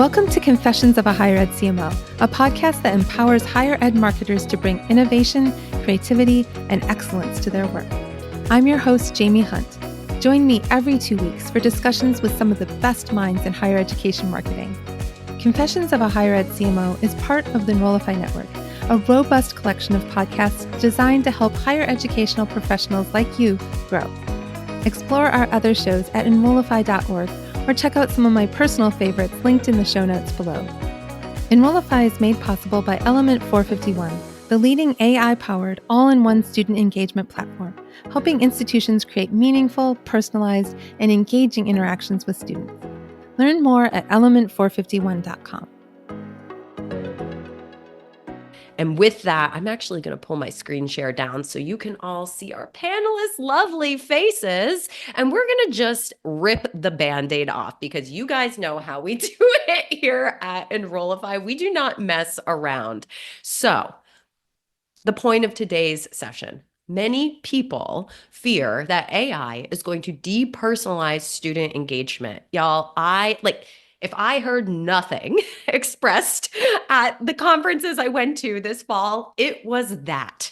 Welcome to Confessions of a Higher Ed CMO, a podcast that empowers higher ed marketers to bring innovation, creativity, and excellence to their work. I'm your host, Jamie Hunt. Join me every 2 weeks for discussions with some of the best minds in higher education marketing. Confessions of a Higher Ed CMO is part of the Enrollify network, a robust collection of podcasts designed to help higher educational professionals like you grow. Explore our other shows at enrollify.org or check out some of my personal favorites linked in the show notes below. Enrollify is made possible by Element 451, the leading AI-powered all-in-one student engagement platform, helping institutions create meaningful, personalized, and engaging interactions with students. Learn more at element451.com. And with that, I'm actually going to pull my screen share down so you can all see our panelists' lovely faces. And we're going to just rip the Band-Aid off because you guys know how we do it here at Enrollify. We do not mess around. So the point of today's session, many people fear that AI is going to depersonalize student engagement. Y'all, if I heard nothing expressed at the conferences I went to this fall, it was that.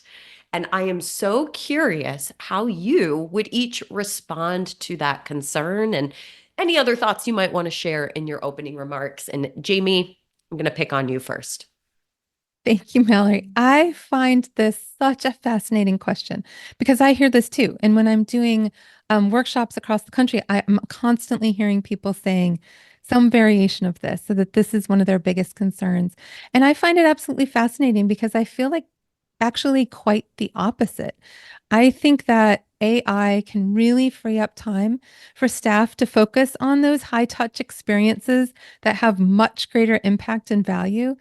And I am so curious how you would each respond to that concern and any other thoughts you might want to share in your opening remarks. And Jamie, I'm going to pick on you first. Thank you, Mallory. I find this such a fascinating question because I hear this too. And when I'm doing workshops across the country, I'm constantly hearing people saying some variation of this, so that this is one of their biggest concerns. And I find it absolutely fascinating because I feel like actually quite the opposite. I think that AI can really free up time for staff to focus on those high touch experiences that have much greater impact and value.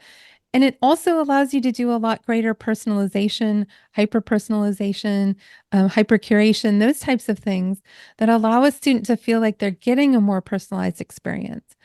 And it also allows you to do a lot greater personalization, hyper-personalization, hyper-curation, those types of things that allow a student to feel like they're getting a more personalized experience.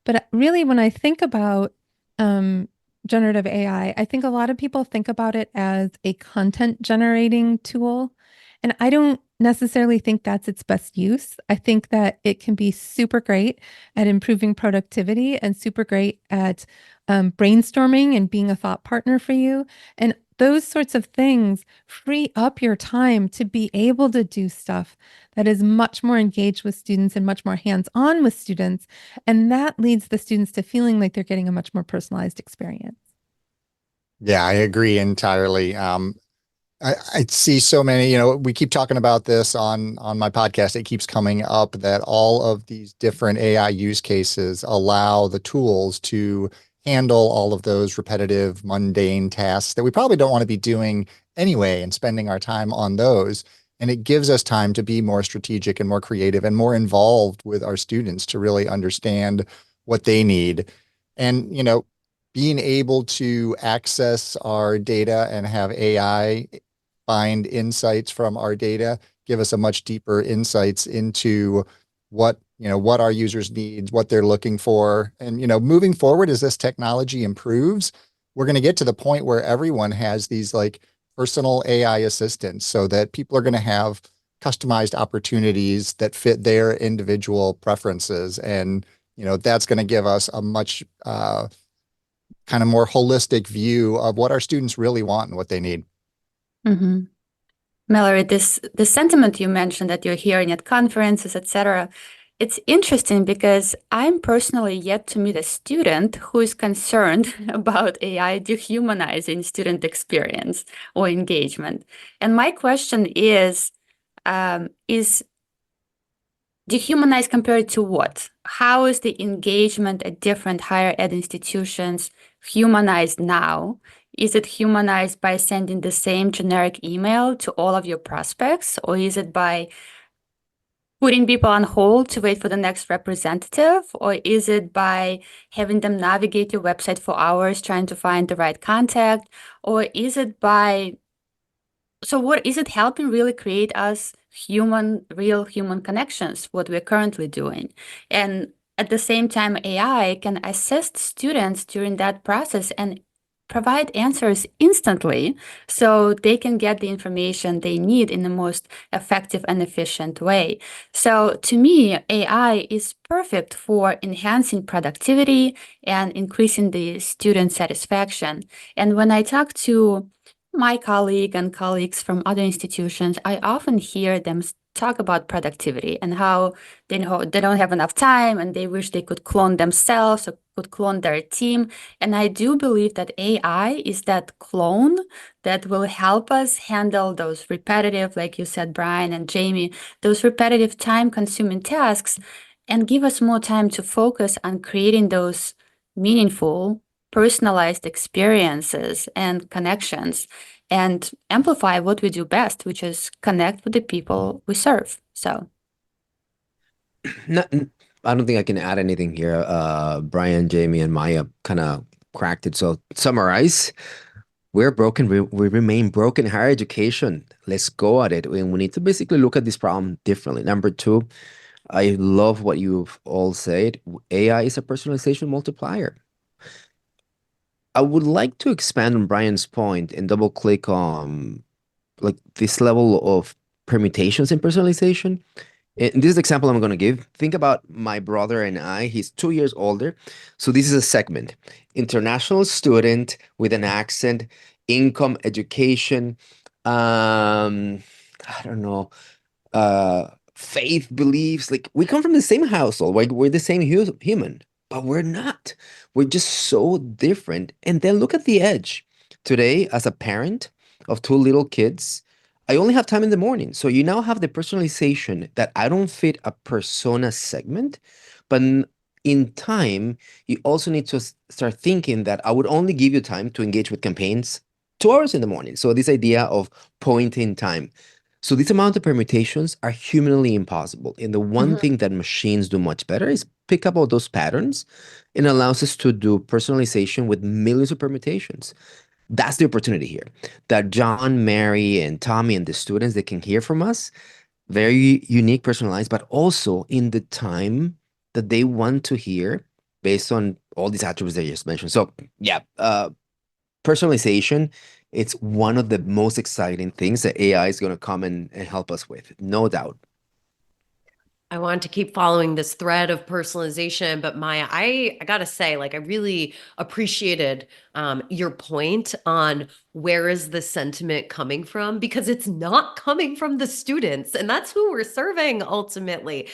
But really, when I think about generative AI, I think a lot of people think about it as a content generating tool. And I don't necessarily think that's its best use. I think that it can be super great at improving productivity and super great at brainstorming and being a thought partner for you. And those sorts of things free up your time to be able to do stuff that is much more engaged with students and much more hands-on with students. And that leads the students to feeling like they're getting a much more personalized experience. Yeah, I agree entirely. I see so many, we keep talking about this on my podcast. It keeps coming up that all of these different AI use cases allow the tools to handle all of those repetitive, mundane tasks that we probably don't want to be doing anyway and spending our time on those. And it gives us time to be more strategic and more creative and more involved with our students to really understand what they need. And, being able to access our data and have AI find insights from our data, give us a much deeper insights into what our users need, what they're looking for. And, moving forward, as this technology improves, we're going to get to the point where everyone has these like personal AI assistants so that people are going to have customized opportunities that fit their individual preferences. And, that's going to give us a much kind of more holistic view of what our students really want and what they need. Mm-hmm. Mallory, the sentiment you mentioned that you're hearing at conferences, etc., it's interesting because I'm personally yet to meet a student who is concerned about AI dehumanizing student experience or engagement. And my question is dehumanized compared to what? How is the engagement at different higher ed institutions humanized now? Is it humanized by sending the same generic email to all of your prospects, or is it by putting people on hold to wait for the next representative, or is it by having them navigate your website for hours trying to find the right contact, or is it what is it helping really create us real human connections, what we're currently doing? And at the same time, AI can assist students during that process and provide answers instantly so they can get the information they need in the most effective and efficient way. So to me, AI is perfect for enhancing productivity and increasing the student satisfaction. And when I talk to my colleague and colleagues from other institutions, I often hear them talk about productivity and how they know they don't have enough time and they wish they could clone themselves or could clone their team. And I do believe that AI is that clone that will help us handle those repetitive, like you said, Brian and Jamie, those repetitive time-consuming tasks and give us more time to focus on creating those meaningful, personalized experiences and connections and amplify what we do best, which is connect with the people we serve. So Not, I don't think I can add anything here. Brian, Jamie, and Maya kind of cracked it. So summarize, we're broken. We remain broken. Higher education. Let's go at it. And we need to basically look at this problem differently. Number two, I love what you've all said. AI is a personalization multiplier. I would like to expand on Brian's point and double click on like this level of permutations in personalization. And this is the example I'm going to give. Think about my brother and I. He's 2 years older. So this is a segment. International student with an accent, income, education, I don't know, faith, beliefs. Like we come from the same household. Like we're the same human, but we're not. We're just so different. And then look at the edge. Today, as a parent of two little kids, I only have time in the morning. So you now have the personalization that I don't fit a persona segment, but in time, you also need to start thinking that I would only give you time to engage with campaigns 2 hours in the morning. So this idea of point in time. So this amount of permutations are humanly impossible. And the one thing that machines do much better is pick up all those patterns and allows us to do personalization with millions of permutations. That's the opportunity here that John, Mary, and Tommy and the students, they can hear from us, very unique, personalized, but also in the time that they want to hear based on all these attributes that you just mentioned. So yeah, personalization, it's one of the most exciting things that AI is going to come and help us with, no doubt. I want to keep following this thread of personalization, but Maya, I gotta say, like, I really appreciated your point on where is the sentiment coming from, because it's not coming from the students, and that's who we're serving ultimately.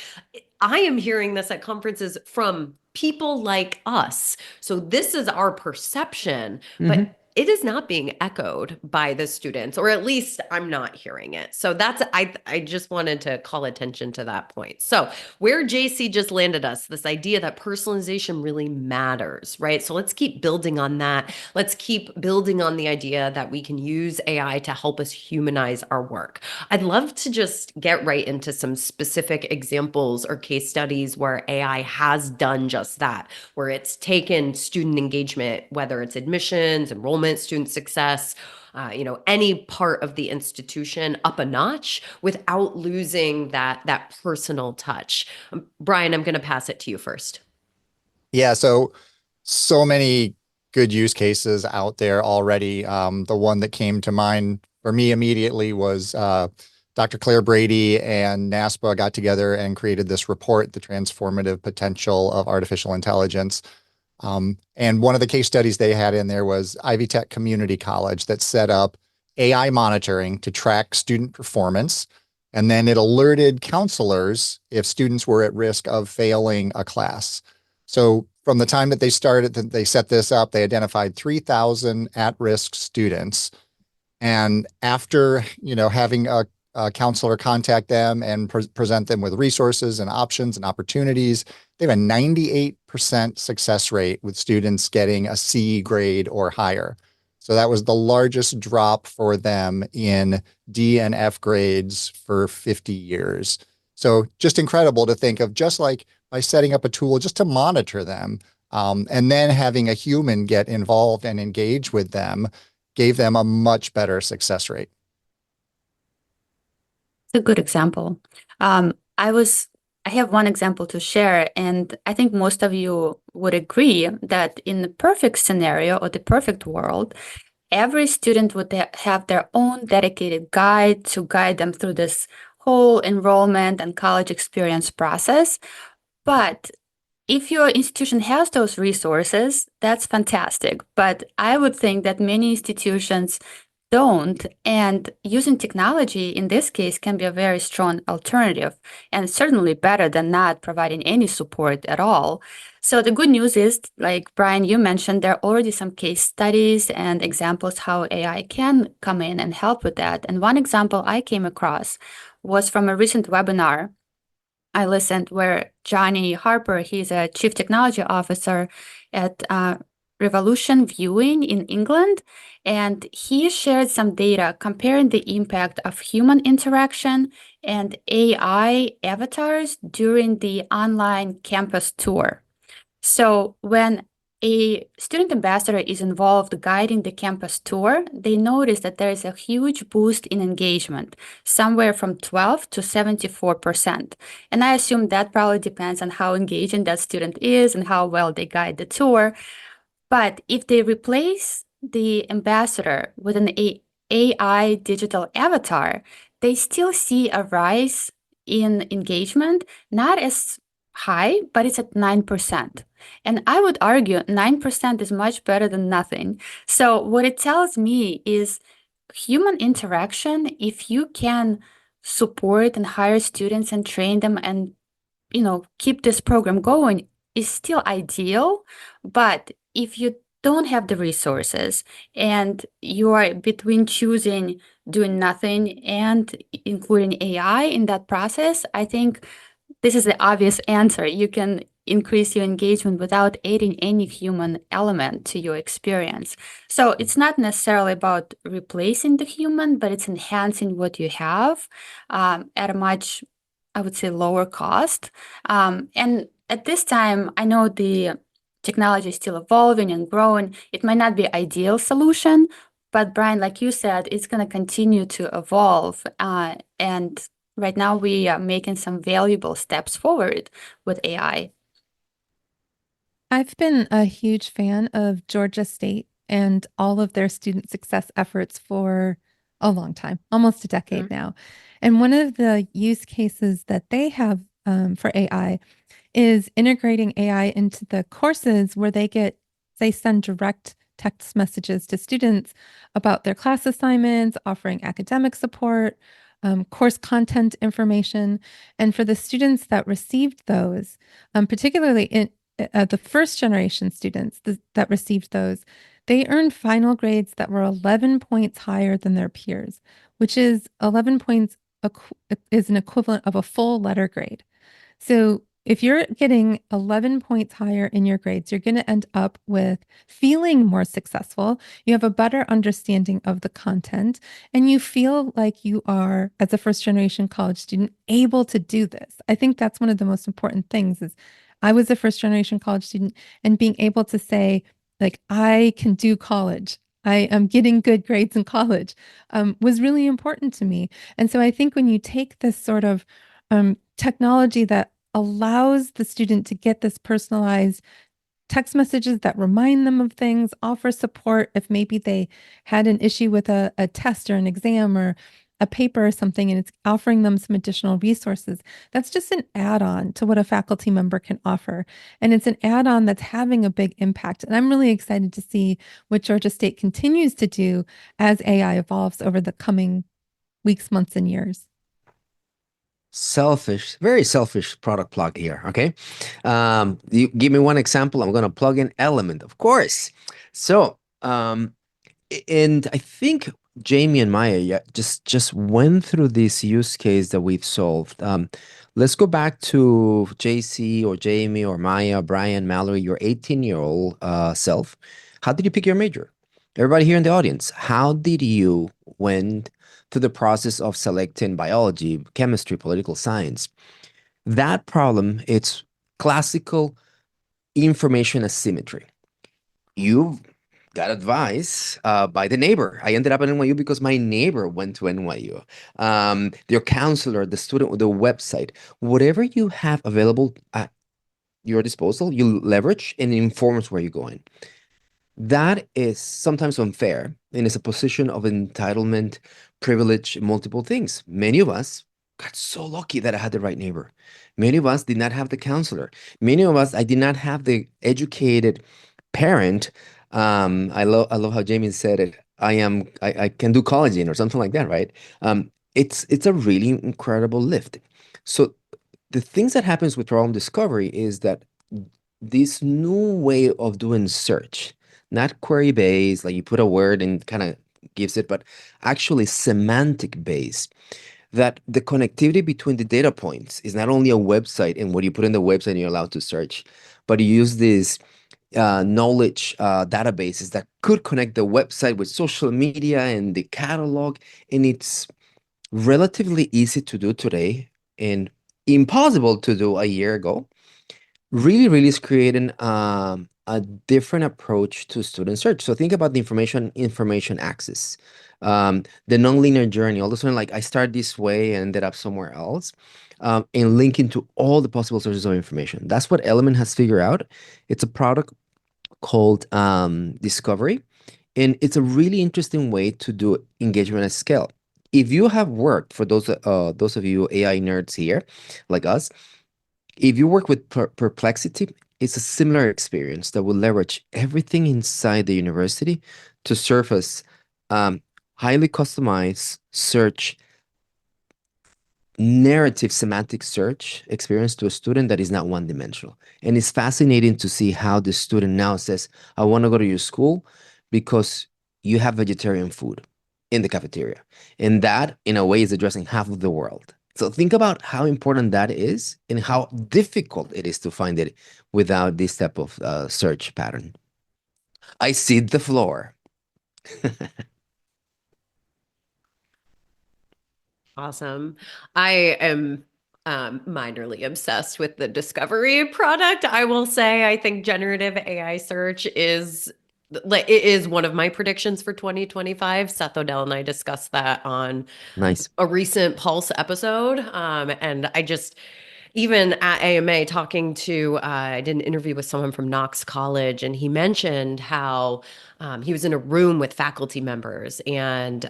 I am hearing this at conferences from people like us. So this is our perception, but it is not being echoed by the students, or at least I'm not hearing it. So that's, I just wanted to call attention to that point. So where JC just landed us, this idea that personalization really matters, right? So let's keep building on that. Let's keep building on the idea that we can use AI to help us humanize our work. I'd love to just get right into some specific examples or case studies where AI has done just that, where it's taken student engagement, whether it's admissions, enrollment, student success, any part of the institution up a notch without losing that personal touch. Brian, I'm going to pass it to you first. Yeah, so many good use cases out there already. The one that came to mind for me immediately was Dr. Claire Brady and NASPA got together and created this report, The Transformative Potential of Artificial Intelligence. And one of the case studies they had in there was Ivy Tech Community College that set up AI monitoring to track student performance. And then it alerted counselors if students were at risk of failing a class. So from the time that they started, that they set this up, they identified 3,000 at-risk students. And after, having a counselor contact them and present them with resources and options and opportunities, they have a 98% success rate with students getting a C grade or higher. So that was the largest drop for them in D and F grades for 50 years. So just incredible to think of, just like by setting up a tool just to monitor them, and then having a human get involved and engage with them gave them a much better success rate. It's a good example. I was I have one example to share, and I think most of you would agree that in the perfect scenario or the perfect world, every student would have their own dedicated guide to guide them through this whole enrollment and college experience process. But if your institution has those resources, that's fantastic. But I would think that many institutions don't, and using technology in this case can be a very strong alternative, and certainly better than not providing any support at all. So the good news is, like Brian, you mentioned, there are already some case studies and examples how AI can come in and help with that. And one example I came across was from a recent webinar I listened where Johnny Harper, he's a chief technology officer at Revolution Viewing in England, and he shared some data comparing the impact of human interaction and AI avatars during the online campus tour. So when a student ambassador is involved guiding the campus tour, they notice that there is a huge boost in engagement, somewhere from 12 to 74%. And I assume that probably depends on how engaging that student is and how well they guide the tour. But if they replace the ambassador with an AI digital avatar, they still see a rise in engagement, not as high, but it's at 9%. And I would argue 9% is much better than nothing. So what it tells me is human interaction, if you can support and hire students and train them and keep this program going, is still ideal. But if you don't have the resources and you are between choosing doing nothing and including AI in that process, I think this is the obvious answer. You can increase your engagement without adding any human element to your experience. So it's not necessarily about replacing the human, but it's enhancing what you have at a much, I would say, lower cost. And at this time, I know the technology is still evolving and growing. It might not be an ideal solution, but Brian, like you said, it's going to continue to evolve. And right now, we are making some valuable steps forward with AI. I've been a huge fan of Georgia State and all of their student success efforts for a long time, almost a decade now. And one of the use cases that they have for AI is integrating AI into the courses where they send direct text messages to students about their class assignments, offering academic support, course content information. And for the students that received those, particularly in the first generation students that received those, they earned final grades that were 11 points higher than their peers, which is 11 points is an equivalent of a full letter grade. So if you're getting 11 points higher in your grades, you're going to end up with feeling more successful. You have a better understanding of the content, and you feel like you are, as a first generation college student, able to do this. I think that's one of the most important things is I was a first generation college student, and being able to say, like, I can do college. I am getting good grades in college was really important to me. And so I think when you take this sort of technology that allows the student to get this personalized text messages that remind them of things, offer support if maybe they had an issue with a test or an exam or a paper or something, and it's offering them some additional resources. That's just an add-on to what a faculty member can offer. And it's an add-on that's having a big impact. And I'm really excited to see what Georgia State continues to do as AI evolves over the coming weeks, months, and years. Selfish, very selfish product plug here. Okay. You give me one example. I'm going to plug in Element, of course. So, and I think Jamie and Maya just went through this use case that we've solved. Let's go back to JC or Jamie or Maya, Brian, Mallory, your 18-year-old self. How did you pick your major? Everybody here in the audience, how did you went through the process of selecting biology, chemistry, political science? That problem, it's classical information asymmetry. You got advice by the neighbor. I ended up at NYU because my neighbor went to NYU. Your counselor, the student, the website, whatever you have available at your disposal, you leverage and it informs where you're going. That is sometimes unfair and is a position of entitlement, privilege, multiple things. Many of us got so lucky that I had the right neighbor. Many of us did not have the counselor. Many of us, I did not have the educated parent. I love how Jamie said it. I can do college in or something like that, right? It's a really incredible lift. So the things that happens with problem discovery is that this new way of doing search, not query based, like you put a word and kind of gives it, but actually semantic based, that the connectivity between the data points is not only a website and what you put in the website and you're allowed to search, but you use these knowledge databases that could connect the website with social media and the catalog. And it's relatively easy to do today and impossible to do a year ago. Really is creating a different approach to student search. So think about the information access, the nonlinear journey. All of a sudden, like I started this way and ended up somewhere else, and linking to all the possible sources of information. That's what Element has figured out. It's a product called Discovery, and it's a really interesting way to do engagement at scale. If you have worked, for those of you AI nerds here, like us, if you work with Perplexity, it's a similar experience that will leverage everything inside the university to surface um, highly customized search, narrative semantic search experience to a student that is not one-dimensional. And it's fascinating to see how the student now says, I want to go to your school because you have vegetarian food in the cafeteria. And that, in a way, is addressing half of the world. So think about how important that is and how difficult it is to find it without this type of search pattern. I cede the floor. Awesome. I am minorly obsessed with the Discovery product. I will say I think generative AI search is like it is one of my predictions for 2025. Seth Odell and I discussed that on Nice. a recent Pulse episode. And I just even at AMA talking to, I did an interview with someone from Knox College, and he mentioned how he was in a room with faculty members. And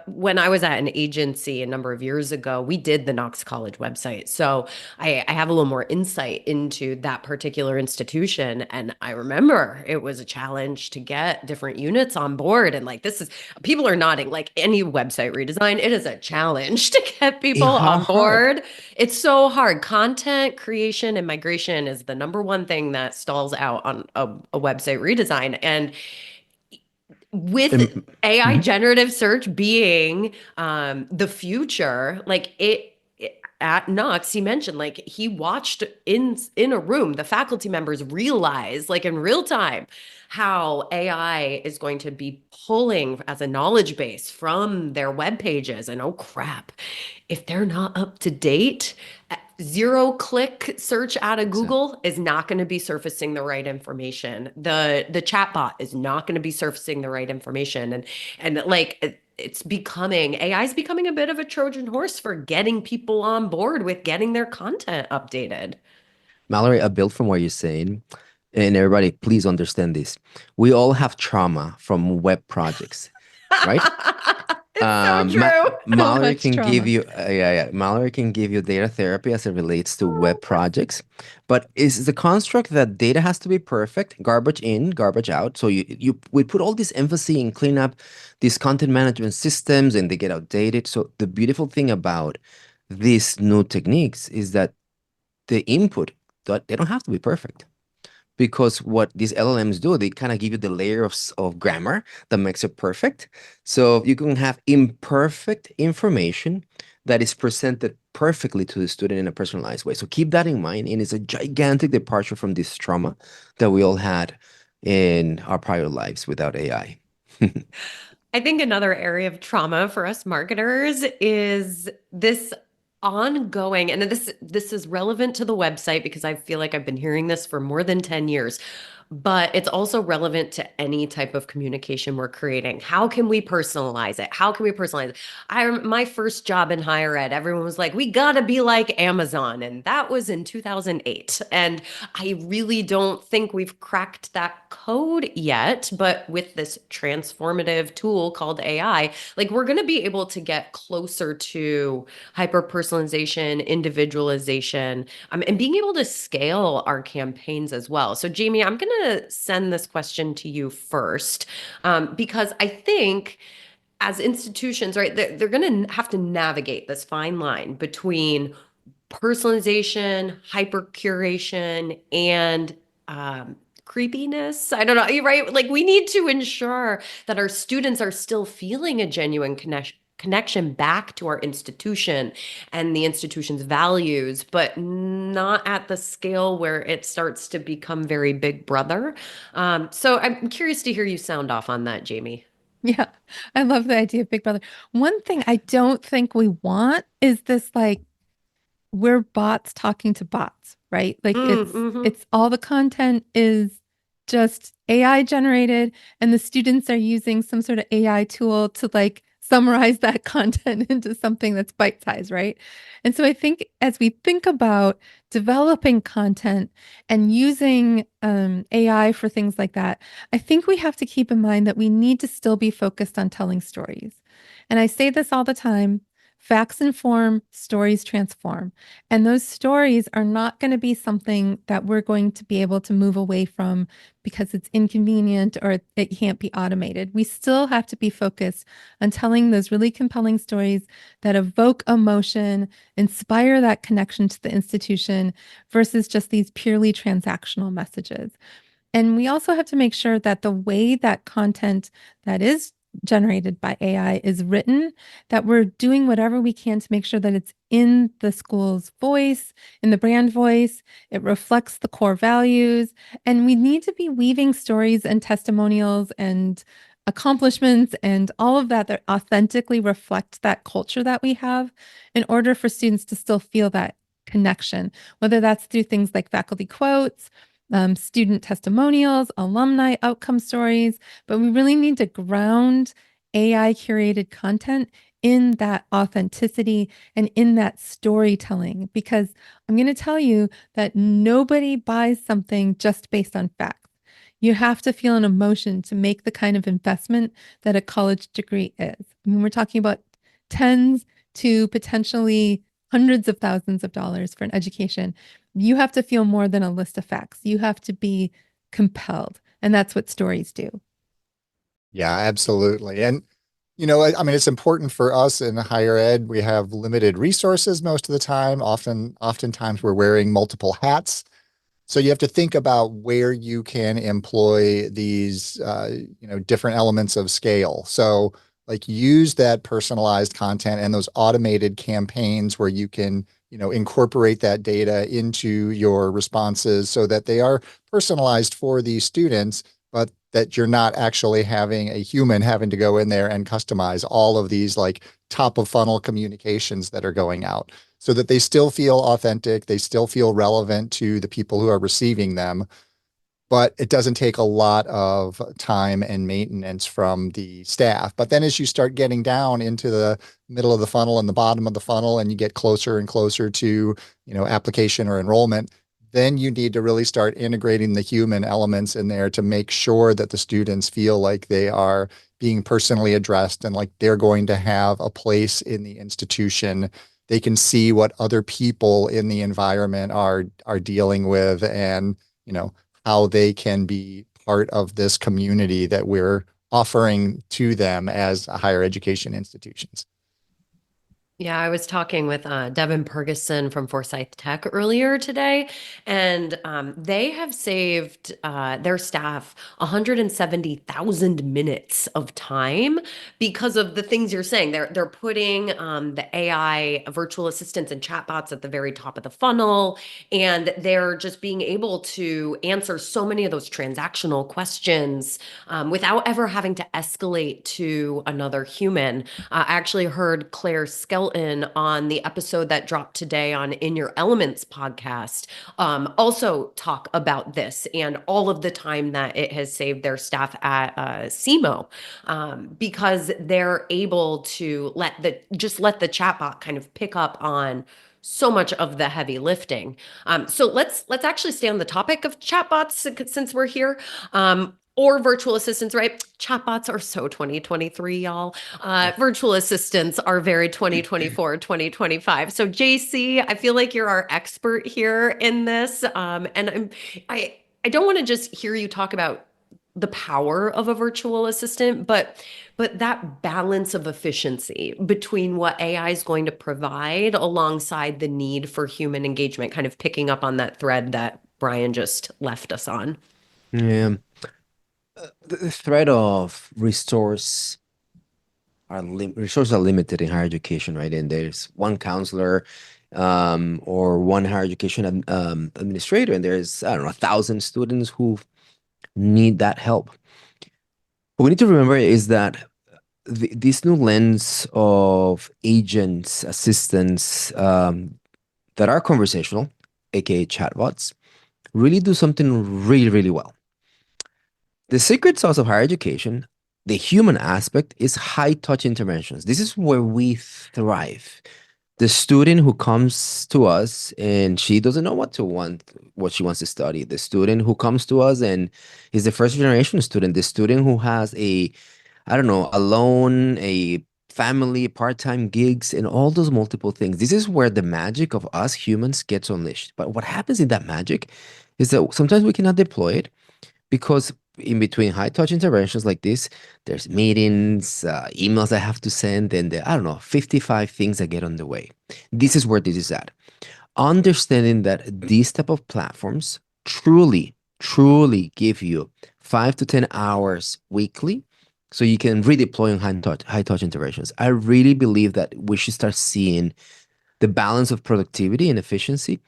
when I was at an agency a number of years ago, we did the Knox College website. So I have a little more insight into that particular institution. And I remember it was a challenge to get different units on board. And like, this is, people are nodding, like any website redesign, it is a challenge to get people How on hard? board. It's so hard. Content creation and migration is the number one thing that stalls out on a website redesign. And with AI Mhm. generative search being the future, like at Knox, he mentioned like he watched in a room, the faculty members realize like in real time how AI is going to be pulling as a knowledge base from their web pages. And oh crap, if they're not up to date, zero click search out of So, Google is not going to be surfacing the right information. The chatbot is not going to be surfacing the right information. And like it's becoming AI is becoming a bit of a Trojan horse for getting people on board with getting their content updated. Mallory, I built from what you're saying, and everybody, please understand this. We all have trauma from web projects, right? It's so Ma true. So Mallory much can give trauma. you, yeah. Mallory can give you data therapy as it relates to web projects, but is the construct that data has to be perfect, garbage in, garbage out. So we put all this emphasis in clean up these content management systems, and they get outdated. So the beautiful thing about these new techniques is that the input, that they don't have to be perfect, because what these LLMs do, they kind of give you the layer of grammar that makes it perfect. So you can have imperfect information that is presented perfectly to the student in a personalized way. So keep that in mind. And it's a gigantic departure from this trauma that we all had in our prior lives without AI. I think another area of trauma for us marketers is this ongoing, and this is relevant to the website because I feel like I've been hearing this for more than 10 years. but it's also relevant to any type of communication we're creating. How can we personalize it? How can we personalize it? My first job in higher ed, everyone was like, we got to be like Amazon. And that was in 2008. And I really don't think we've cracked that code yet. But with this transformative tool called AI, like we're going to be able to get closer to hyper personalization, individualization, and being able to scale our campaigns as well. So, Jamie, I'm going to send this question to you first, because I think as institutions, right, they're going to have to navigate this fine line between personalization, hyper curation, and creepiness. I don't know, right? Like we need to ensure that our students are still feeling a genuine connection back to our institution and the institution's values, but not at the scale where it starts to become very big brother. So I'm curious to hear you sound off on that, Jamie. Yeah, I love the idea of Big Brother. One thing I don't think we want is this like we're bots talking to bots, right? Like Mm-hmm. it's all the content is just AI generated and the students are using some sort of AI tool to like summarize that content into something that's bite size, right? And so I think as we think about developing content and using AI for things like that, I think we have to keep in mind that we need to still be focused on telling stories. And I say this all the time, facts inform, stories transform. And those stories are not going to be something that we're going to be able to move away from because it's inconvenient or it can't be automated. We still have to be focused on telling those really compelling stories that evoke emotion, inspire that connection to the institution versus just these purely transactional messages. And we also have to make sure that the way that content that is generated by AI is written, that we're doing whatever we can to make sure that it's in the school's voice, in the brand voice, it reflects the core values. And we need to be weaving stories and testimonials and accomplishments and all of that that authentically reflect that culture that we have in order for students to still feel that connection, whether that's through things like faculty quotes, student testimonials, alumni outcome stories, but we really need to ground AI curated content in that authenticity and in that storytelling. Because I'm going to tell you that nobody buys something just based on facts. You have to feel an emotion to make the kind of investment that a college degree is. I mean, we're talking about tens to potentially hundreds of thousands of dollars for an education. You have to feel more than a list of facts. You have to be compelled. And that's what stories do. Yeah, absolutely. And, I mean, it's important for us in higher ed. We have limited resources most of the time. Oftentimes we're wearing multiple hats. So you have to think about where you can employ these, different elements of scale. So like use that personalized content and those automated campaigns where you can, incorporate that data into your responses so that they are personalized for these students, but that you're not actually having a human having to go in there and customize all of these like top of funnel communications that are going out so that they still feel authentic, they still feel relevant to the people who are receiving them, but it doesn't take a lot of time and maintenance from the staff. But then as you start getting down into the middle of the funnel and the bottom of the funnel and you get closer and closer to, application or enrollment, then you need to really start integrating the human elements in there to make sure that the students feel like they are being personally addressed and like they're going to have a place in the institution. They can see what other people in the environment are dealing with and, how they can be part of this community that we're offering to them as higher education institutions. Yeah, I was talking with Devin Pergison from Forsyth Tech earlier today, and they have saved their staff 170,000 minutes of time because of the things you're saying. They're putting the AI virtual assistants and chatbots at the very top of the funnel, and they're just being able to answer so many of those transactional questions without ever having to escalate to another human. I actually heard Claire Hilton on the episode that dropped today on In Your Elements podcast also talk about this and all of the time that it has saved their staff at CMO, because they're able to let the chatbot kind of pick up on so much of the heavy lifting. So let's actually stay on the topic of chatbots since we're here. Or virtual assistants, right? Chatbots are so 2023, y'all. Virtual assistants are very 2024, 2025. So JC, I feel like you're our expert here in this. And I don't want to just hear you talk about the power of a virtual assistant, but that balance of efficiency between what AI is going to provide alongside the need for human engagement, kind of picking up on that thread that Brian just left us on. Yeah. The threat of resources are limited in higher education, right? And there's one counselor or one higher education administrator, and there's, I don't know, 1,000 students who need that help. What we need to remember is that this new lens of agents, assistants that are conversational, aka chatbots, really do something really, really well. The secret sauce of higher education, the human aspect, is high touch interventions. This is where we thrive. The student who comes to us and she doesn't know what she wants to study. The student who comes to us and is the first generation student. The student who has a loan, a family, part-time gigs, and all those multiple things. This is where the magic of us humans gets unleashed. But what happens in that magic is that sometimes we cannot deploy it because in between high touch interventions like this, there's meetings, emails I have to send, and 55 things that get on the way. This is where this is at. Understanding that these type of platforms truly give you 5 to 10 hours weekly so you can redeploy on high touch interventions. I really believe that we should start seeing the balance of productivity and efficiency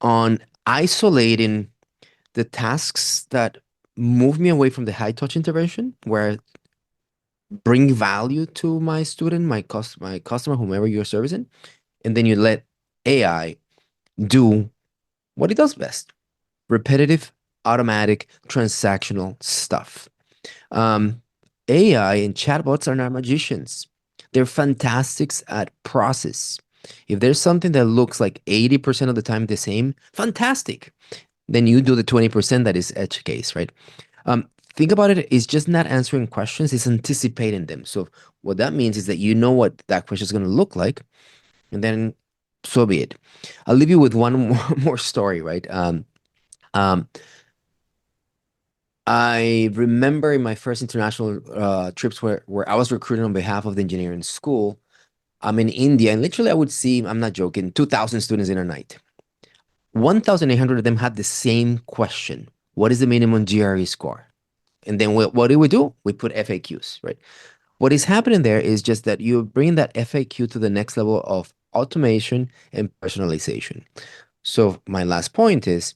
on isolating the tasks that move me away from the high touch intervention, where I bring value to my student, my customer, whomever you're servicing, and then you let AI do what it does best: repetitive, automatic, transactional stuff. AI and chatbots are not magicians. They're fantastics at process. If there's something that looks like 80% of the time the same, fantastic. Then you do the 20% that is edge case, right? Think about it, it's just not answering questions, it's anticipating them. So what that means is that you know what that question is going to look like, and then so be it. I'll leave you with one more story, right? I remember in my first international trips where I was recruiting on behalf of the engineering school, I'm in India, and literally I would see, I'm not joking, 2,000 students in a night. 1,800 of them had the same question: what is the minimum GRE score? And then what do? We put FAQs, right? What is happening there is just that you bring that FAQ to the next level of automation and personalization. So my last point is,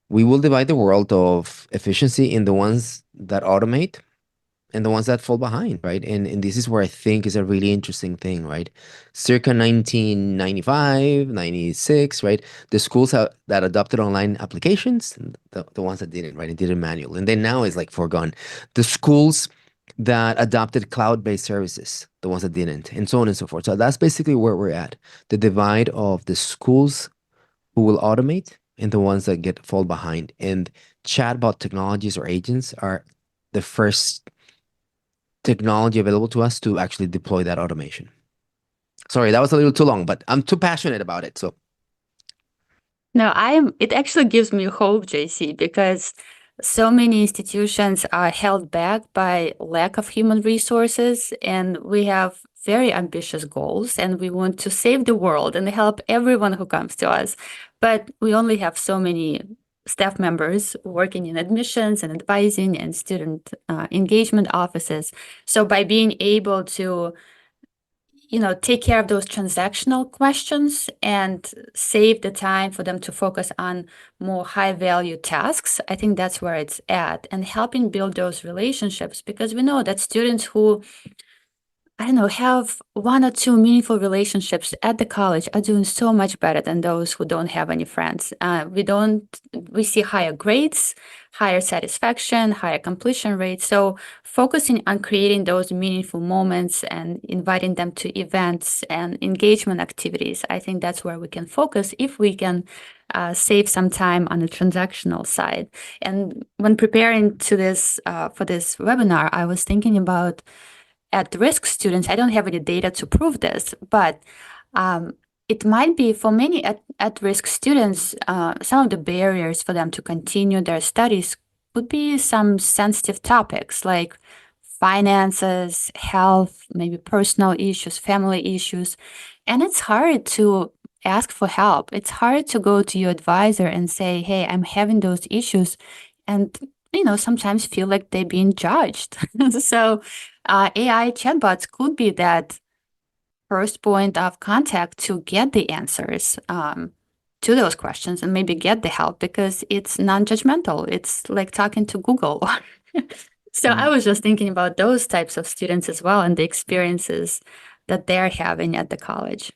we will divide the world of efficiency in the ones that automate and the ones that fall behind, right? And this is where I think is a really interesting thing, right? Circa 1995, 96, right? The schools that adopted online applications, and the ones that didn't, right? It did it manual. And then now it's like foregone. The schools that adopted cloud-based services, the ones that didn't, and so on and so forth. So that's basically where we're at. The divide of the schools who will automate and the ones that fall behind. And chatbot technologies or agents are the first technology available to us to actually deploy that automation. Sorry, that was a little too long, but I'm too passionate about it. So No, it actually gives me hope, JC, because so many institutions are held back by lack of human resources, and we have very ambitious goals, and we want to save the world and help everyone who comes to us. But we only have so many staff members working in admissions and advising and student engagement offices. So by being able to take care of those transactional questions and save the time for them to focus on more high value tasks, I think that's where it's at, and helping build those relationships, because we know that students who I don't know, have one or two meaningful relationships at the college are doing so much better than those who don't have any friends. We see higher grades, higher satisfaction, higher completion rates. So focusing on creating those meaningful moments and inviting them to events and engagement activities, I think that's where we can focus if we can save some time on the transactional side. And when preparing to this for this webinar, I was thinking about at-risk students. I don't have any data to prove this, but it might be for many at-risk students, some of the barriers for them to continue their studies would be some sensitive topics like finances, health, maybe personal issues, family issues. And it's hard to ask for help. It's hard to go to your advisor and say, hey, I'm having those issues. And sometimes feel like they're being judged. So AI chatbots could be that first point of contact to get the answers to those questions and maybe get the help because it's non-judgmental. It's like talking to Google. So I was just thinking about those types of students as well and the experiences that they're having at the college.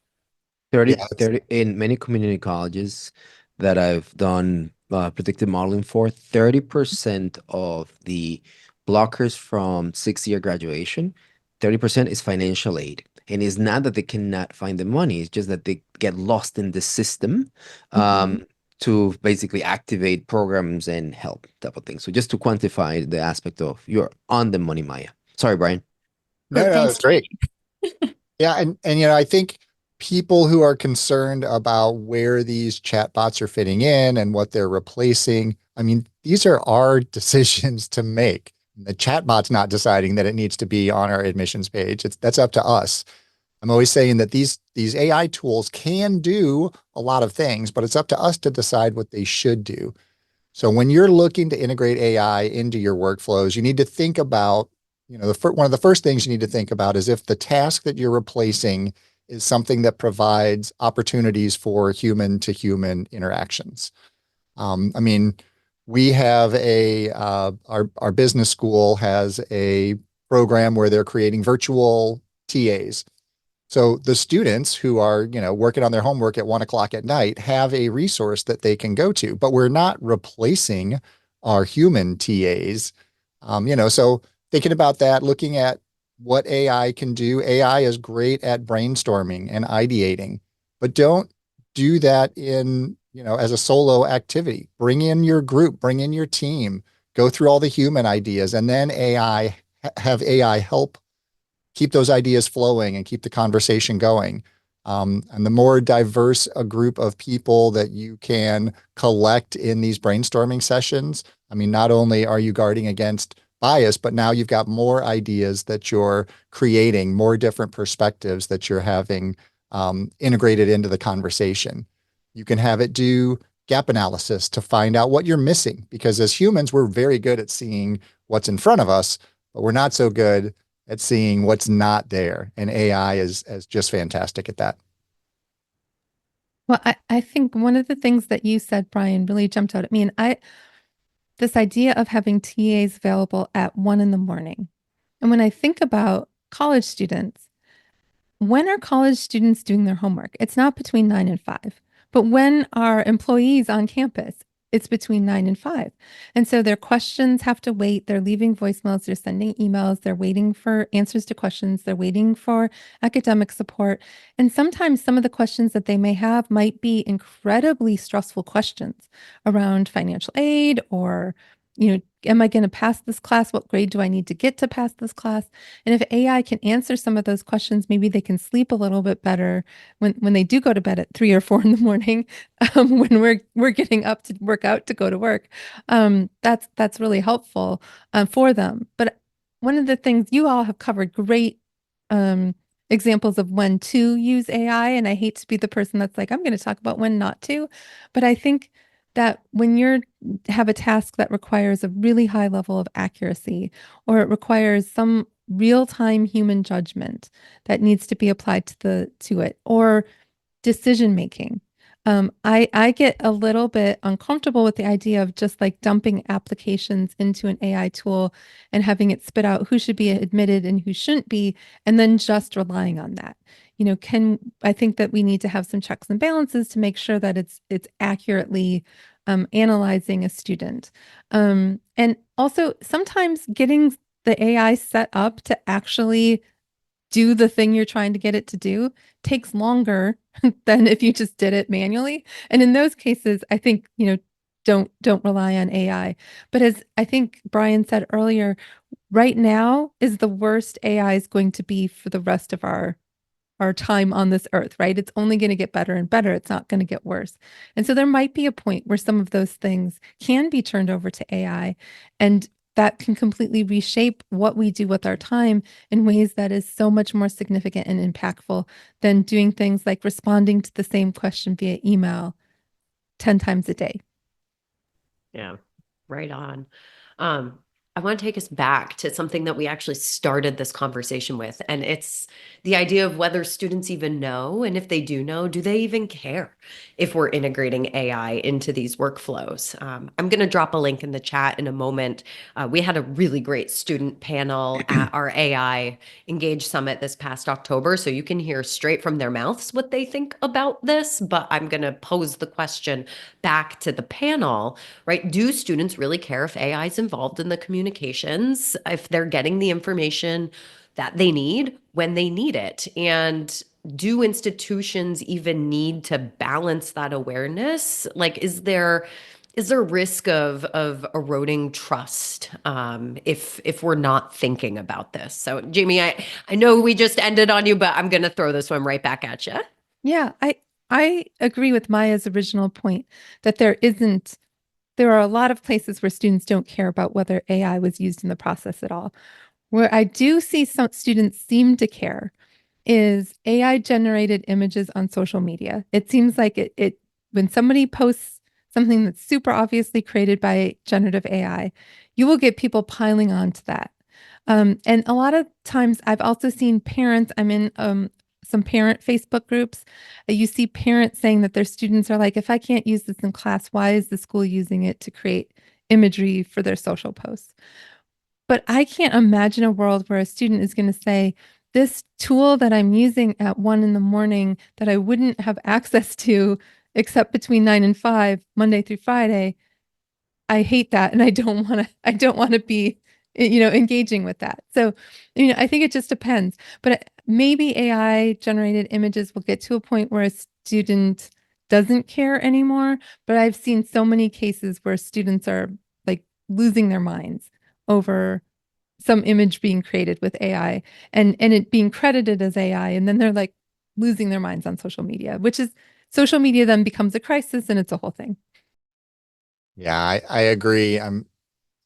30, Yeah, 30 in many community colleges that I've done predictive modeling for, 30% of the blockers from 6-year graduation, 30% is financial aid. And it's not that they cannot find the money, it's just that they get lost in the system to basically activate programs and help type of thing. So just to quantify the aspect of you're on the money, Maya. Sorry, Brian. no, Thanks, that's great. Yeah, and I think people who are concerned about where these chatbots are fitting in and what they're replacing, I mean, these are our decisions to make. The chatbot's not deciding that it needs to be on our admissions page. That's up to us. I'm always saying that these AI tools can do a lot of things, but it's up to us to decide what they should do. So when you're looking to integrate AI into your workflows, you need to think about, one of the first things you need to think about is if the task that you're replacing is something that provides opportunities for human to human interactions. I mean, we have our business school has a program where they're creating virtual TAs. So the students who are, working on their homework at 1 o'clock at night have a resource that they can go to, but we're not replacing our human TAs. So thinking about that, looking at what AI can do. AI is great at brainstorming and ideating, but don't do that as a solo activity. Bring in your group, bring in your team, go through all the human ideas, and then have AI help keep those ideas flowing and keep the conversation going. And the more diverse a group of people that you can collect in these brainstorming sessions, I mean, not only are you guarding against bias, but now you've got more ideas that you're creating, more different perspectives that you're having integrated into the conversation. You can have it do gap analysis to find out what you're missing, because as humans, we're very good at seeing what's in front of us, but we're not so good at seeing what's not there. And AI is just fantastic at that. Well, I think one of the things that you said, Brian, really jumped out at me. And this idea of having TAs available at 1 a.m. And when I think about college students, when are college students doing their homework? It's not between 9 and 5. But when are employees on campus? It's between 9 and 5. And so their questions have to wait. They're leaving voicemails, they're sending emails, they're waiting for answers to questions, they're waiting for academic support. And sometimes some of the questions that they may have might be incredibly stressful questions around financial aid or, am I going to pass this class? What grade do I need to get to pass this class? And if AI can answer some of those questions, maybe they can sleep a little bit better when they do go to bed at 3 or 4 in the morning, when we're getting up to work out to go to work. That's really helpful for them. But one of the things you all have covered great examples of when to use AI, and I hate to be the person that's like, I'm going to talk about when not to, but I think that when you have a task that requires a really high level of accuracy, or it requires some real-time human judgment that needs to be applied to it, or decision making, I get a little bit uncomfortable with the idea of just like dumping applications into an AI tool and having it spit out who should be admitted and who shouldn't be, and then just relying on that. I think that we need to have some checks and balances to make sure that it's accurately analyzing a student. And also sometimes getting the AI set up to actually do the thing you're trying to get it to do takes longer than if you just did it manually. And in those cases, I think, don't rely on AI. But as I think Brian said earlier, right now is the worst AI is going to be for the rest of our time on this earth, right? It's only going to get better and better. It's not going to get worse. And so there might be a point where some of those things can be turned over to AI, and that can completely reshape what we do with our time in ways that is so much more significant and impactful than doing things like responding to the same question via email 10 times a day. Yeah, right on. I want to take us back to something that we actually started this conversation with, and it's the idea of whether students even know, and if they do know, do they even care if we're integrating AI into these workflows? I'm going to drop a link in the chat in a moment. We had a really great student panel at our AI Engage Summit this past October, so you can hear straight from their mouths what they think about this, but I'm going to pose the question back to the panel, right? Do students really care if AI is involved in the communications, if they're getting the information that they need when they need it? And do institutions even need to balance that awareness? Like, is there risk of eroding trust if we're not thinking about this? So, Jamie, I know we just ended on you, but I'm going to throw this one right back at you. Yeah, I agree with Maya's original point that there are a lot of places where students don't care about whether AI was used in the process at all. Where I do see some students seem to care is AI generated images on social media. It seems like it when somebody posts something that's super obviously created by generative AI, you will get people piling on to that. And a lot of times I've also seen parents, I'm in some parent Facebook groups. You see parents saying that their students are like, if I can't use this in class, why is the school using it to create imagery for their social posts? But I can't imagine a world where a student is going to say, this tool that I'm using at 1 a.m. that I wouldn't have access to except between 9 and 5, Monday through Friday, I hate that. And I don't want to be, engaging with that. So, I think it just depends. But maybe AI generated images will get to a point where a student doesn't care anymore. But I've seen so many cases where students are like losing their minds over some image being created with AI and it being credited as AI. And then they're like losing their minds on social media, which is social media then becomes a crisis and it's a whole thing. Yeah, I agree.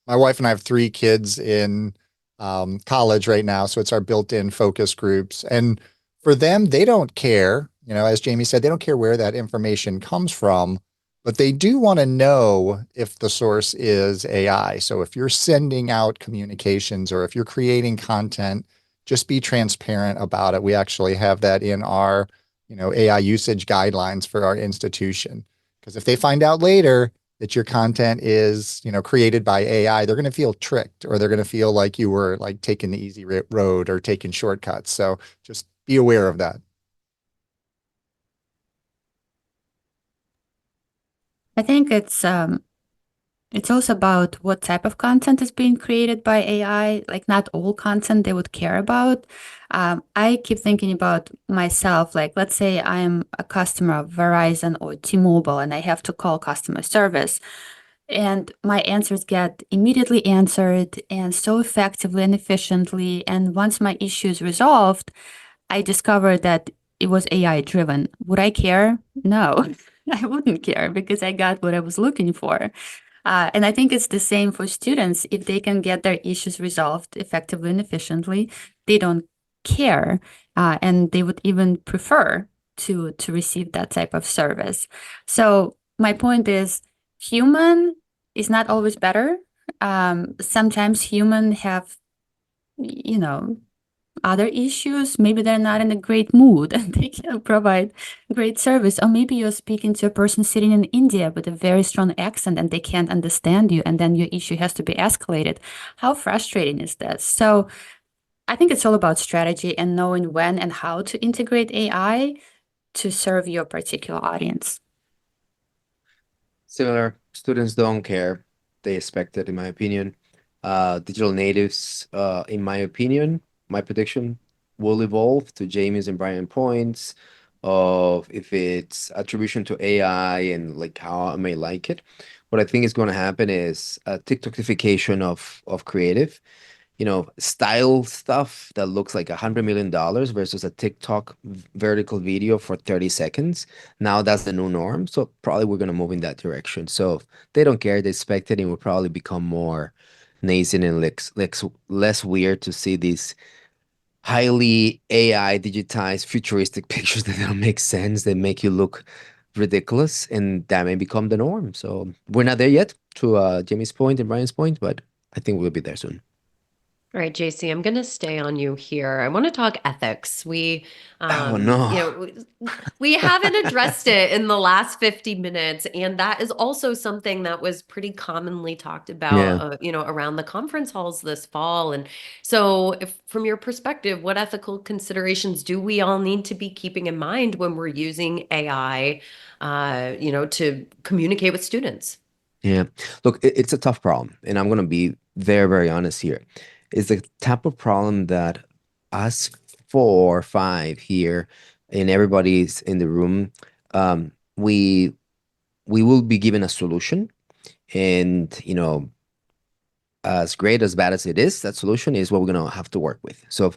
My wife and I have 3 kids in college right now, so it's our built-in focus groups. And for them, they don't care, as Jamie said, they don't care where that information comes from, but they do want to know if the source is AI. So if you're sending out communications or if you're creating content, just be transparent about it. We actually have that in our, AI usage guidelines for our institution. Because if they find out later that your content is, created by AI, they're going to feel tricked, or they're going to feel like you were like taking the easy road or taking shortcuts. So just be aware of that. I think it's also about what type of content is being created by AI. Like not all content they would care about. I keep thinking about myself. Like let's say I'm a customer of Verizon or T-Mobile and I have to call customer service. And my answers get immediately answered and so effectively and efficiently. And once my issue is resolved, I discovered that it was AI driven. Would I care? No, I wouldn't care because I got what I was looking for. And I think it's the same for students. If they can get their issues resolved effectively and efficiently, they don't care. And they would even prefer to receive that type of service. So my point is, human is not always better. Sometimes human have, other issues. Maybe they're not in a great mood and they can't provide great service. Or maybe you're speaking to a person sitting in India with a very strong accent and they can't understand you, and then your issue has to be escalated. How frustrating is that? So I think it's all about strategy and knowing when and how to integrate AI to serve your particular audience. Similar, students don't care. They expect it, in my opinion. Digital natives, in my opinion, my prediction will evolve to Jamie's and Brian points of if it's attribution to AI and like how I may like it. What I think is going to happen is a TikTokification of creative, style stuff that looks like $100 million versus a TikTok vertical video for 30 seconds. Now that's the new norm. So probably we're going to move in that direction. So if they don't care, they expect it, and will probably become more nascent and less weird to see these highly AI digitized futuristic pictures that don't make sense. They make you look ridiculous, and that may become the norm. So we're not there yet, to Jamie's point and Brian's point, but I think we'll be there soon. All right, JC, I'm going to stay on you here. I want to talk ethics. Oh no. We haven't addressed it in the last 50 minutes, and that is also something that was pretty commonly talked about, Yeah. around the conference halls this fall. And so, if, from your perspective, what ethical considerations do we all need to be keeping in mind when we're using AI, to communicate with students? Yeah. Look, it's a tough problem, and I'm going to be very, very honest here. It's the type of problem that us four or five here, and everybody's in the room, um, we we will be given a solution, and as great as bad as it is, that solution is what we're going to have to work with. So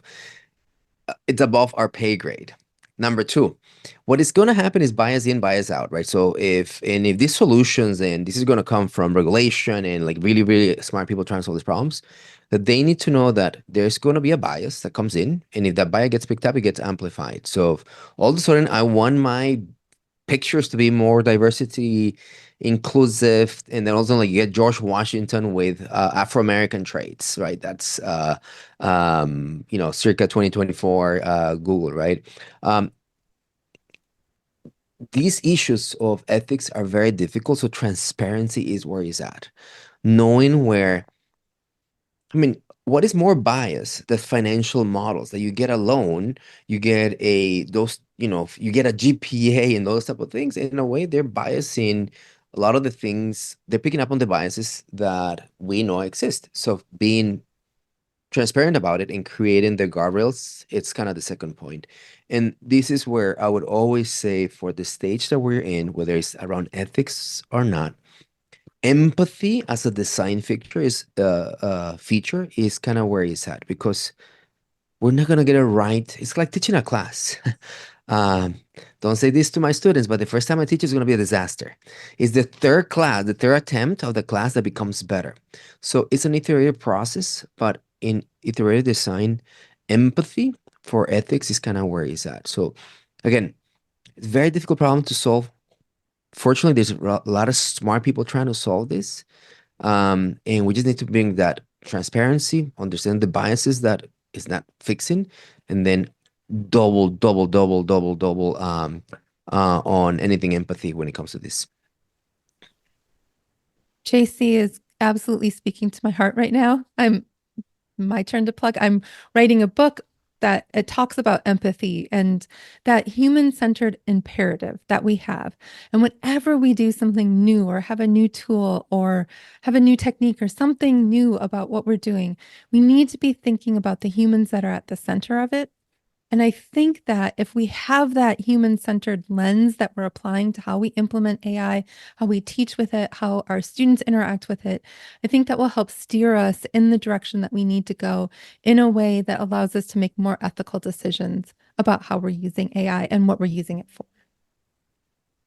it's above our pay grade. Number two, what is going to happen is bias in, bias out, right? So if these solutions, and this is going to come from regulation and like really, really smart people trying to solve these problems, that they need to know that there's going to be a bias that comes in, and if that bias gets picked up, it gets amplified. So if all of a sudden I want my pictures to be more diversity inclusive, and then also like you get George Washington with Afro-American traits, right? That's circa 2024 Google, right? um, these issues of ethics are very difficult, so transparency is where it's at. Knowing where, I mean, what is more biased? The financial models that you get a loan, you get you get a GPA and those type of things. In a way, they're biasing a lot of the things. They're picking up on the biases that we know exist. So being transparent about it and creating the guardrails, it's kind of the second point. And this is where I would always say, for the stage that we're in, whether it's around ethics or not, empathy as a design feature is kind of where it's at, because we're not gonna get it right. It's like teaching a class. um, don't say this to my students, but the first time I teach is gonna be a disaster. It's the the third attempt of the class that becomes better. So it's an iterative process, but in iterative design, empathy for ethics is kind of where it's at. So again, it's a very difficult problem to solve. Fortunately, there's a lot of smart people trying to solve this. And we just need to bring that transparency, understand the biases that is not fixing, and then double on anything empathy when it comes to this. JC is absolutely speaking to my heart right now. My turn to plug. I'm writing a book that it talks about empathy and that human-centered imperative that we have. And whenever we do something new or have a new tool or have a new technique or something new about what we're doing, we need to be thinking about the humans that are at the center of it. And I think that if we have that human-centered lens that we're applying to how we implement AI, how we teach with it, how our students interact with it, I think that will help steer us in the direction that we need to go in a way that allows us to make more ethical decisions about how we're using AI and what we're using it for.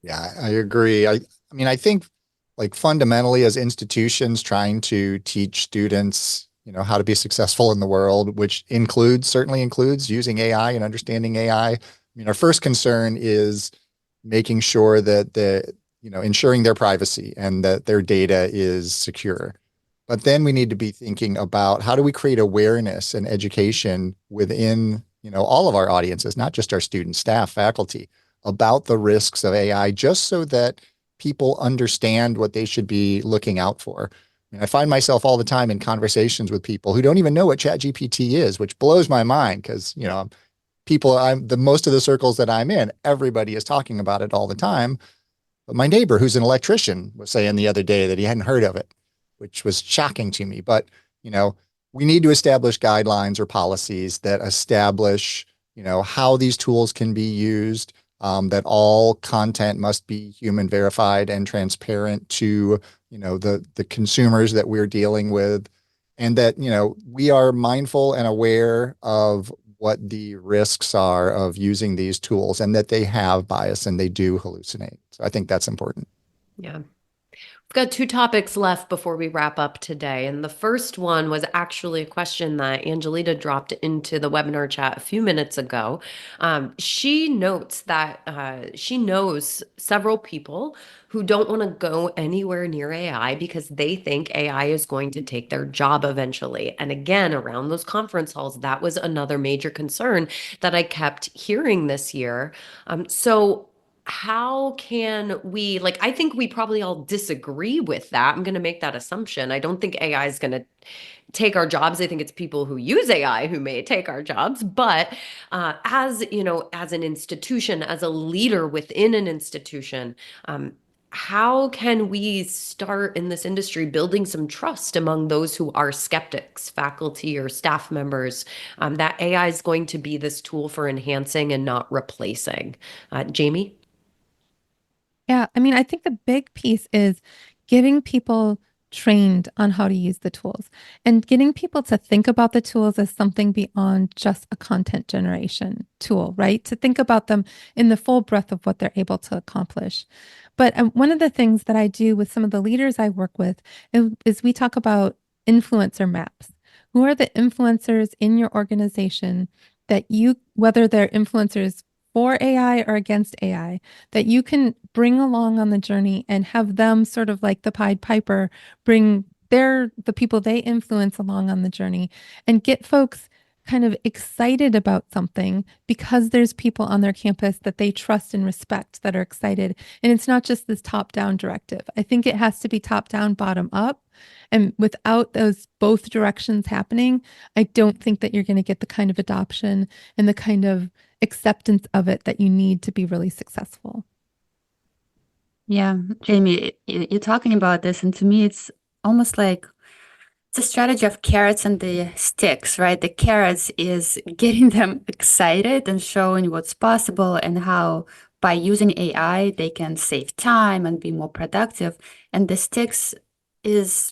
Yeah, I agree. I mean, I think like fundamentally as institutions trying to teach students, how to be successful in the world, which certainly includes using AI and understanding AI. I mean, our first concern is making sure that ensuring their privacy and that their data is secure. But then we need to be thinking about how do we create awareness and education within, all of our audiences, not just our students, staff, faculty, about the risks of AI, just so that people understand what they should be looking out for. I find myself all the time in conversations with people who don't even know what ChatGPT is, which blows my mind because, most of the circles that I'm in, everybody is talking about it all the time. But my neighbor, who's an electrician, was saying the other day that he hadn't heard of it, which was shocking to me. But, we need to establish guidelines or policies that establish, how these tools can be used, that all content must be human verified and transparent to, the consumers that we're dealing with, and that, we are mindful and aware of what the risks are of using these tools and that they have bias and they do hallucinate. So I think that's important. Yeah. We've got two topics left before we wrap up today. And the first one was actually a question that Angelita dropped into the webinar chat a few minutes ago. She notes that she knows several people who don't want to go anywhere near AI because they think AI is going to take their job eventually. And again, around those conference halls, that was another major concern that I kept hearing this year. So how can we, like, I think we probably all disagree with that. I'm going to make that assumption. I don't think AI is going to take our jobs. I think it's people who use AI who may take our jobs. But as as an institution, as a leader within an institution, how can we start in this industry building some trust among those who are skeptics, faculty or staff members, that AI is going to be this tool for enhancing and not replacing? Jamie? Yeah, I mean, I think the big piece is getting people trained on how to use the tools and getting people to think about the tools as something beyond just a content generation tool, right? To think about them in the full breadth of what they're able to accomplish. But one of the things that I do with some of the leaders I work with is we talk about influencer maps. Who are the influencers in your organization that whether they're influencers for AI or against AI, that you can bring along on the journey and have them sort of like the Pied Piper bring the people they influence along on the journey and get folks kind of excited about something because there's people on their campus that they trust and respect that are excited. And it's not just this top-down directive. I think it has to be top-down, bottom-up. And without those both directions happening, I don't think that you're going to get the kind of adoption and the kind of acceptance of it that you need to be really successful. Yeah, Jamie, you're talking about this, and to me, it's almost like it's a strategy of carrots and the sticks, right? The carrots is getting them excited and showing what's possible and how by using AI, they can save time and be more productive. And the sticks is,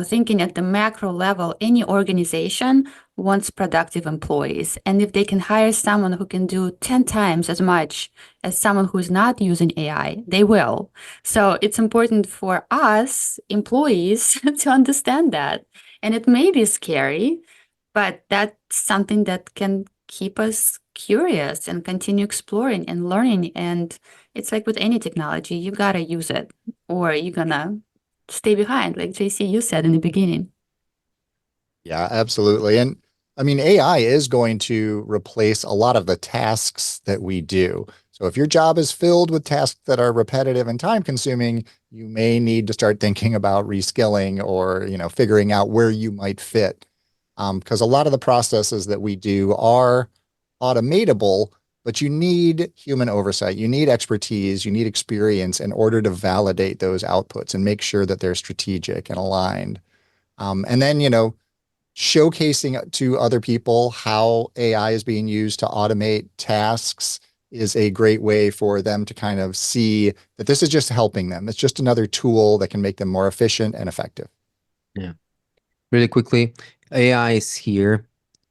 thinking at the macro level, any organization wants productive employees. And if they can hire someone who can do 10 times as much as someone who's not using AI, they will. So it's important for us, employees, to understand that. And it may be scary, but that's something that can keep us curious and continue exploring and learning. And it's like with any technology, you got to use it or you're going to stay behind, like JC, you said in the beginning. Yeah, absolutely. And I mean, AI is going to replace a lot of the tasks that we do. So if your job is filled with tasks that are repetitive and time consuming, you may need to start thinking about reskilling or, figuring out where you might fit. Because a lot of the processes that we do are automatable, but you need human oversight. You need expertise, you need experience in order to validate those outputs and make sure that they're strategic and aligned. And then, showcasing to other people how AI is being used to automate tasks is a great way for them to kind of see that this is just helping them. It's just another tool that can make them more efficient and effective. Yeah. Really quickly, AI is here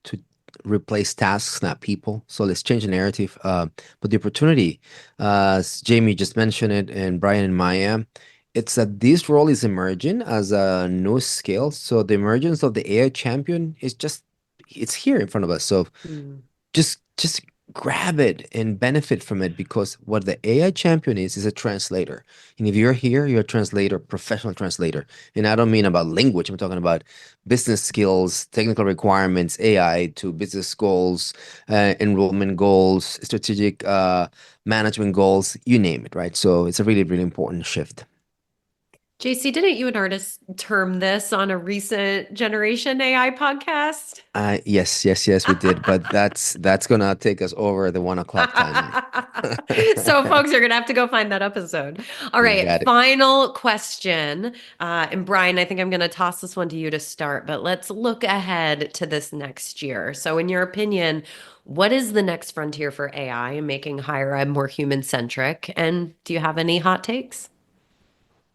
to replace tasks, not people. So let's change the narrative. But the opportunity, as Jamie just mentioned it, and Brian and Maya, it's that this role is emerging as a new skill. So the emergence of the AI champion is it's here in front of us. So just grab it and benefit from it, because what the AI champion is a translator. And if you're here, you're a translator, professional translator. And I don't mean about language. I'm talking about business skills, technical requirements, AI to business goals, enrollment goals, strategic management goals, you name it, right? So it's a really, really important shift. JC, didn't you and Artis term this on a recent Generation AI podcast? Yes, we did. But that's gonna take us over the 1 o'clock time. So folks are gonna have to go find that episode. All You right, got it. final question. And Brian, I think I'm gonna toss this one to you to start, but let's look ahead to this next year. So in your opinion, what is the next frontier for AI and making higher ed more human-centric? And do you have any hot takes?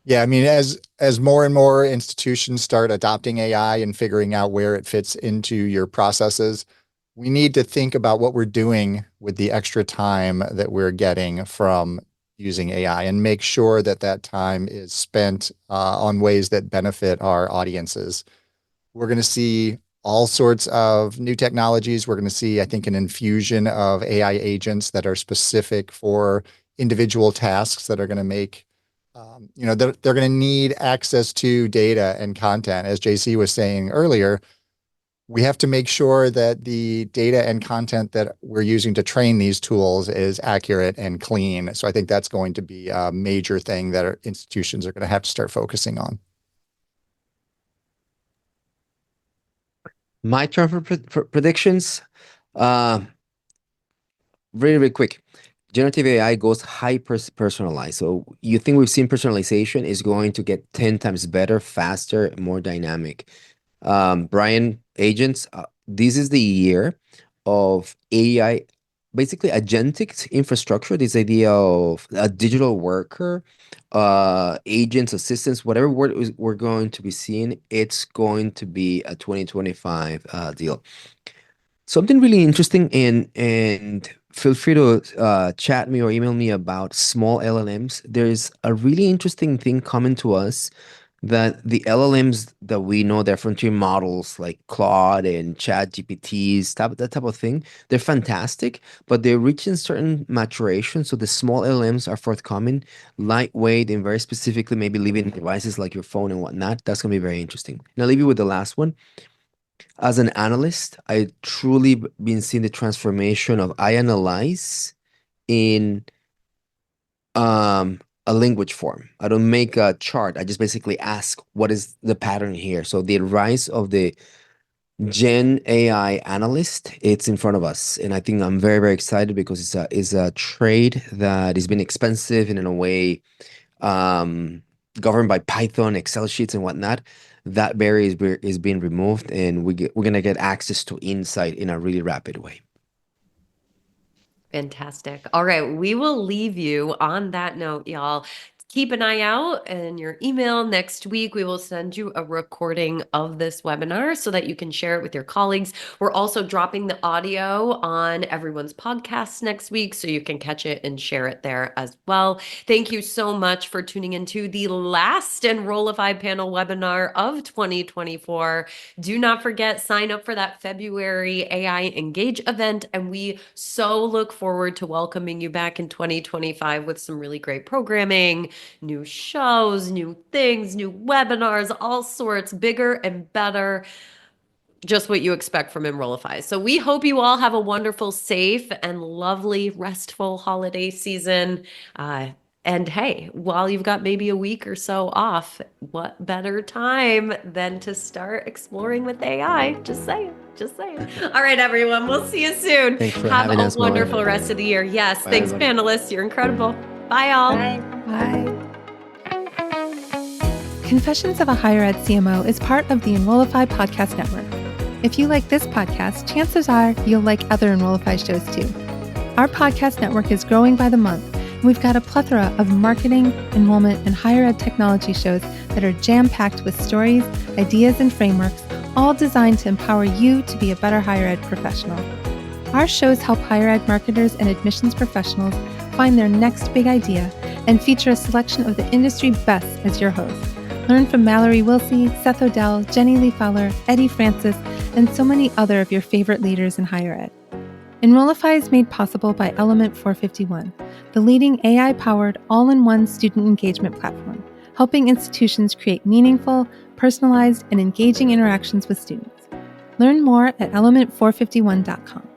Yeah, I mean, as more and more institutions start adopting AI and figuring out where it fits into your processes, we need to think about what we're doing with the extra time that we're getting from using AI and make sure that that time is spent on ways that benefit our audiences. We're going to see all sorts of new technologies. We're going to see, I think, an infusion of AI agents that are specific for individual tasks that are going to make they're going to need access to data and content. As JC was saying earlier, we have to make sure that the data and content that we're using to train these tools is accurate and clean. So I think that's going to be a major thing that our institutions are going to have to start focusing on. My turn for predictions. Really, really quick. Generative AI goes hyper-personalized. So you think we've seen personalization is going to get 10 times better, faster, more dynamic. Brian, agents, this is the year of AI, basically agentic infrastructure, this idea of a digital worker, agents, assistants, whatever word we're going to be seeing, it's going to be a 2025 deal. Something really interesting, and feel free to chat me or email me about small LLMs. There's a really interesting thing coming to us that the LLMs that we know, they're frontier models like Claude and Chat GPTs, that type of thing, they're fantastic, but they're reaching certain maturation. So the small LLMs are forthcoming, lightweight, and very specifically maybe leaving devices like your phone and whatnot. That's going to be very interesting. And I'll leave you with the last one. As an analyst, I truly been seeing the transformation of I analyze in a language form. I don't make a chart. I just basically ask, what is the pattern here? So the rise of the Gen AI analyst, it's in front of us. And I think I'm very, very excited because it's a trade that has been expensive and in a way governed by Python, Excel sheets and whatnot. That barrier is being removed, and we're going to get access to insight in a really rapid way. Fantastic. All right. We will leave you on that note, y'all. Keep an eye out in your email. Next week, we will send you a recording of this webinar so that you can share it with your colleagues. We're also dropping the audio on everyone's podcasts next week, so you can catch it and share it there as well. Thank you so much for tuning into the last Enrollify panel webinar of 2024. Do not forget, sign up for that February AI Engage event, and we so look forward to welcoming you back in 2025 with some really great programming, new shows, new things, new webinars, all sorts, bigger and better. Just what you expect from Enrollify. So we hope you all have a wonderful, safe, and lovely, restful holiday season. And hey, while you've got maybe a week or so off, what better time than to start exploring with AI? Just saying. All right, everyone. We'll see you soon. Thanks for Have having a us, Mallory. wonderful rest of the year. Yes. Bye, Thanks, everybody. panelists. You're incredible. Bye, all. Bye. Confessions of a Higher Ed CMO is part of the Enrollify podcast network. If you like this podcast, chances are you'll like other Enrollify shows too. Our podcast network is growing by the month, and we've got a plethora of marketing, enrollment, and higher ed technology shows that are jam-packed with stories, ideas, and frameworks, all designed to empower you to be a better higher ed professional. Our shows help higher ed marketers and admissions professionals find their next big idea and feature a selection of the industry best as your host. Learn from Mallory Willsea, Seth Odell, Jenny Lee Fowler, Eddie Francis, and so many other of your favorite leaders in higher ed. Enrollify is made possible by Element 451, the leading AI-powered all-in-one student engagement platform, helping institutions create meaningful, personalized, and engaging interactions with students. Learn more at element451.com.